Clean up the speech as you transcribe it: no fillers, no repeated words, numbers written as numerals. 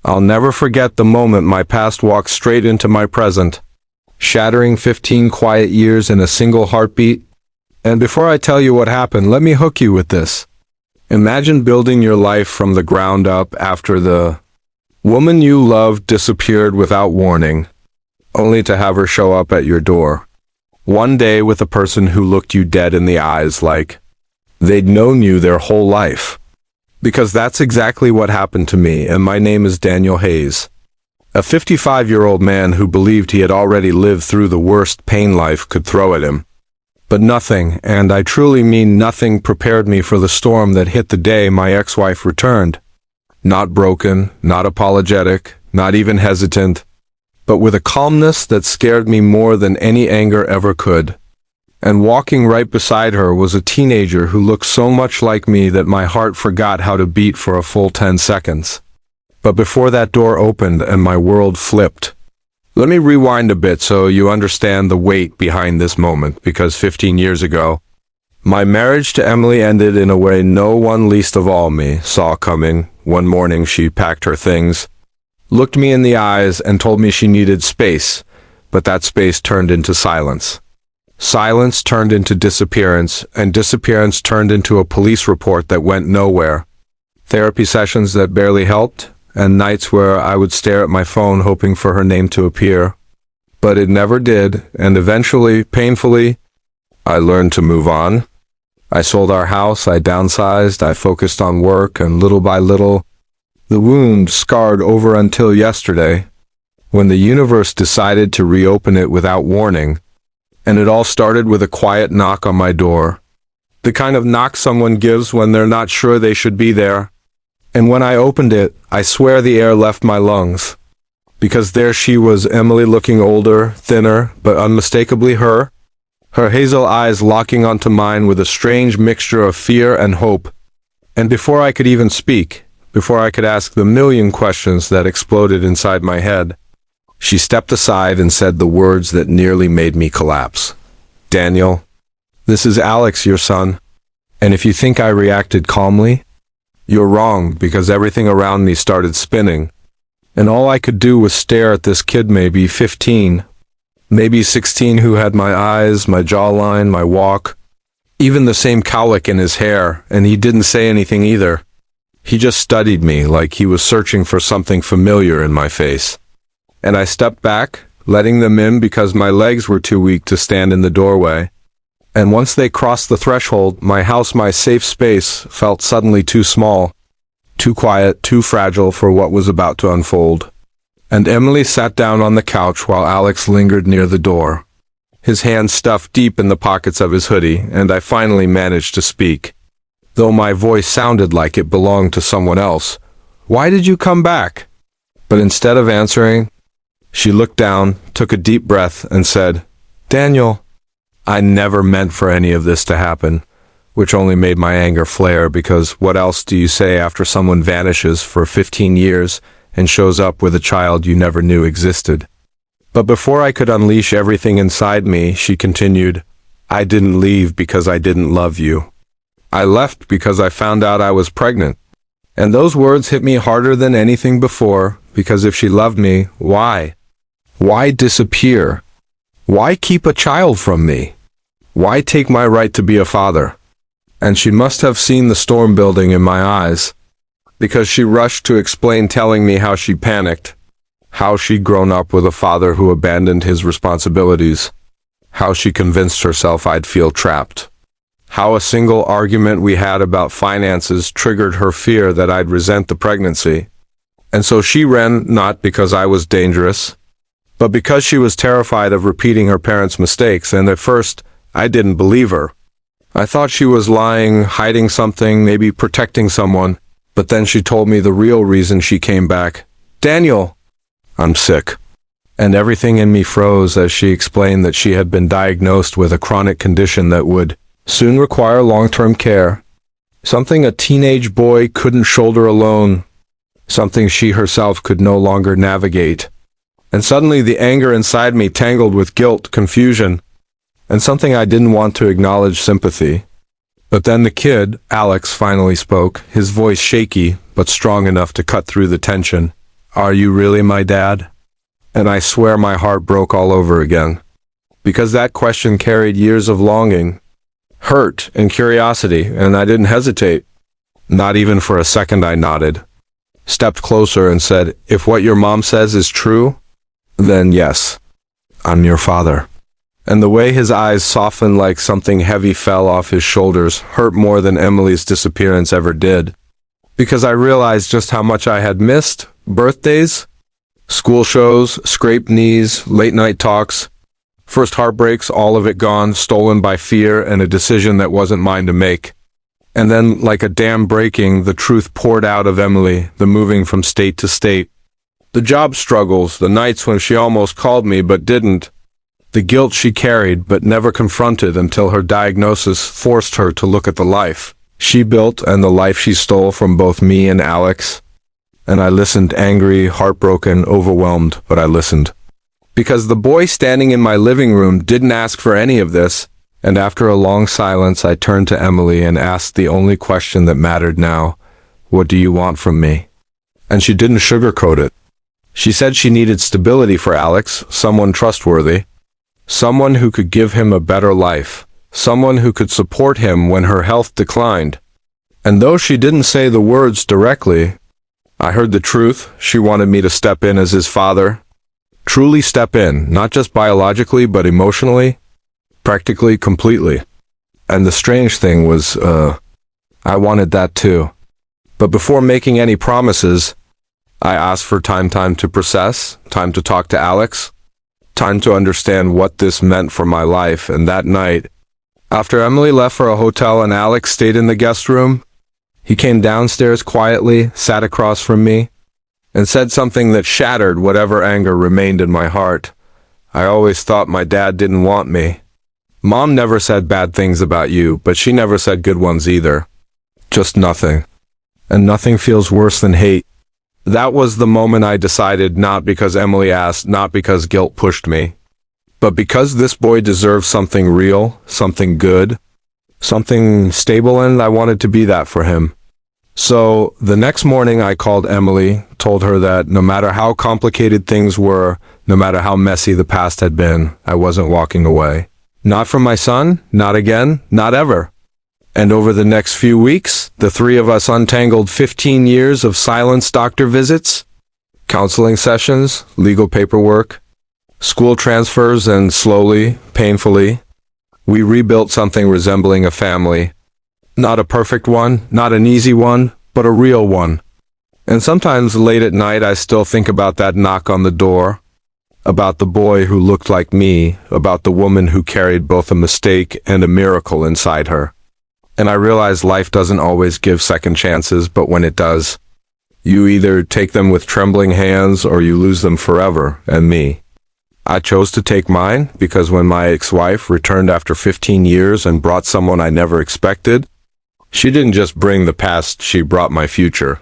I'll never forget the moment my past walked straight into my present, shattering 15 quiet years in a single heartbeat. And before I tell you what happened, let me hook you with this. Imagine building your life from the ground up after the woman you loved disappeared without warning, only to have her show up at your door. One day with a person who looked you dead in the eyes like they'd known you their whole life. Because that's exactly what happened to me, and my name is Daniel Hayes. A 55-year-old man who believed he had already lived through the worst pain life could throw at him. But nothing, and I truly mean nothing, prepared me for the storm that hit the day my ex-wife returned. Not broken, not apologetic, not even hesitant, but with a calmness that scared me more than any anger ever could. And walking right beside her was a teenager who looked so much like me that my heart forgot how to beat for a full 10 seconds. But before that door opened and my world flipped. Let me rewind a bit so you understand the weight behind this moment, because 15 years ago, my marriage to Emily ended in a way no one, least of all me, saw coming. One morning she packed her things, looked me in the eyes, and told me she needed space, but that space turned into silence. Silence turned into disappearance, and disappearance turned into a police report that went nowhere. Therapy sessions that barely helped, and nights where I would stare at my phone hoping for her name to appear. But it never did, and eventually, painfully, I learned to move on. I sold our house, I downsized, I focused on work, and little by little, the wound scarred over until yesterday, when the universe decided to reopen it without warning. And it all started with a quiet knock on my door. The kind of knock someone gives when they're not sure they should be there. And when I opened it, I swear the air left my lungs. Because there she was, Emily, looking older, thinner, but unmistakably her. Her hazel eyes locking onto mine with a strange mixture of fear and hope. And before I could even speak, before I could ask the million questions that exploded inside my head, she stepped aside and said the words that nearly made me collapse. "Daniel, this is Alex, your son. And if you think I reacted calmly, you're wrong, because everything around me started spinning. And all I could do was stare at this kid, maybe 15, maybe 16, who had my eyes, my jawline, my walk, even the same cowlick in his hair, and he didn't say anything either. He just studied me like he was searching for something familiar in my face. And I stepped back, letting them in because my legs were too weak to stand in the doorway. And once they crossed the threshold, my house, my safe space, felt suddenly too small, too quiet, too fragile for what was about to unfold. And Emily sat down on the couch while Alex lingered near the door, his hands stuffed deep in the pockets of his hoodie, and I finally managed to speak, though my voice sounded like it belonged to someone else. "Why did you come back?" But instead of answering, she looked down, took a deep breath, and said, "Daniel, I never meant for any of this to happen," which only made my anger flare, because what else do you say after someone vanishes for 15 years and shows up with a child you never knew existed? But before I could unleash everything inside me, she continued, "I didn't leave because I didn't love you. I left because I found out I was pregnant." And those words hit me harder than anything before, because if she loved me, why? Why disappear? Why keep a child from me? Why take my right to be a father? And she must have seen the storm building in my eyes, because she rushed to explain, telling me how she panicked, how she'd grown up with a father who abandoned his responsibilities, how she convinced herself I'd feel trapped, how a single argument we had about finances triggered her fear that I'd resent the pregnancy. And so she ran, not because I was dangerous, but because she was terrified of repeating her parents' mistakes. And at first, I didn't believe her. I thought she was lying, hiding something, maybe protecting someone. But then she told me the real reason she came back. "Daniel, I'm sick." And everything in me froze as she explained that she had been diagnosed with a chronic condition that would soon require long-term care. Something a teenage boy couldn't shoulder alone. Something she herself could no longer navigate. And suddenly the anger inside me tangled with guilt, confusion, and something I didn't want to acknowledge, sympathy. But then the kid, Alex, finally spoke, his voice shaky, but strong enough to cut through the tension. Are you really my dad? And I swear my heart broke all over again. Because that question carried years of longing, hurt, and curiosity, and I didn't hesitate. Not even for a second I nodded, stepped closer and said, if what your mom says is true, then yes, I'm your father. And the way his eyes softened like something heavy fell off his shoulders hurt more than Emily's disappearance ever did. Because I realized just how much I had missed: birthdays, school shows, scraped knees, late night talks, first heartbreaks, all of it gone, stolen by fear and a decision that wasn't mine to make. And then, like a dam breaking, the truth poured out of Emily, the moving from state to state, the job struggles, the nights when she almost called me but didn't, the guilt she carried but never confronted until her diagnosis forced her to look at the life she built and the life she stole from both me and Alex. And I listened, angry, heartbroken, overwhelmed, but I listened. Because the boy standing in my living room didn't ask for any of this, and after a long silence I turned to Emily and asked the only question that mattered now: what do you want from me? And she didn't sugarcoat it. She said she needed stability for Alex, someone trustworthy, someone who could give him a better life, someone who could support him when her health declined. And though she didn't say the words directly, I heard the truth. She wanted me to step in as his father. Truly step in, not just biologically, but emotionally, practically, completely. And the strange thing was, I wanted that too. But before making any promises, I asked for time to process, time to talk to Alex, time to understand what this meant for my life. And that night, after Emily left for a hotel and Alex stayed in the guest room, he came downstairs quietly, sat across from me, and said something that shattered whatever anger remained in my heart. I always thought my dad didn't want me. Mom never said bad things about you, but she never said good ones either. Just nothing. And nothing feels worse than hate. That was the moment I decided, not because Emily asked, not because guilt pushed me, but because this boy deserves something real, something good, something stable, and I wanted to be that for him. So the next morning I called Emily, told her that no matter how complicated things were, no matter how messy the past had been, I wasn't walking away. Not from my son, not again, not ever. And over the next few weeks, the three of us untangled 15 years of silence doctor visits, counseling sessions, legal paperwork, school transfers, and slowly, painfully, we rebuilt something resembling a family. Not a perfect one, not an easy one, but a real one. And sometimes late at night I still think about that knock on the door, about the boy who looked like me, about the woman who carried both a mistake and a miracle inside her. And I realize life doesn't always give second chances, but when it does, you either take them with trembling hands or you lose them forever. And me, I chose to take mine, because when my ex-wife returned after 15 years and brought someone I never expected, she didn't just bring the past, she brought my future.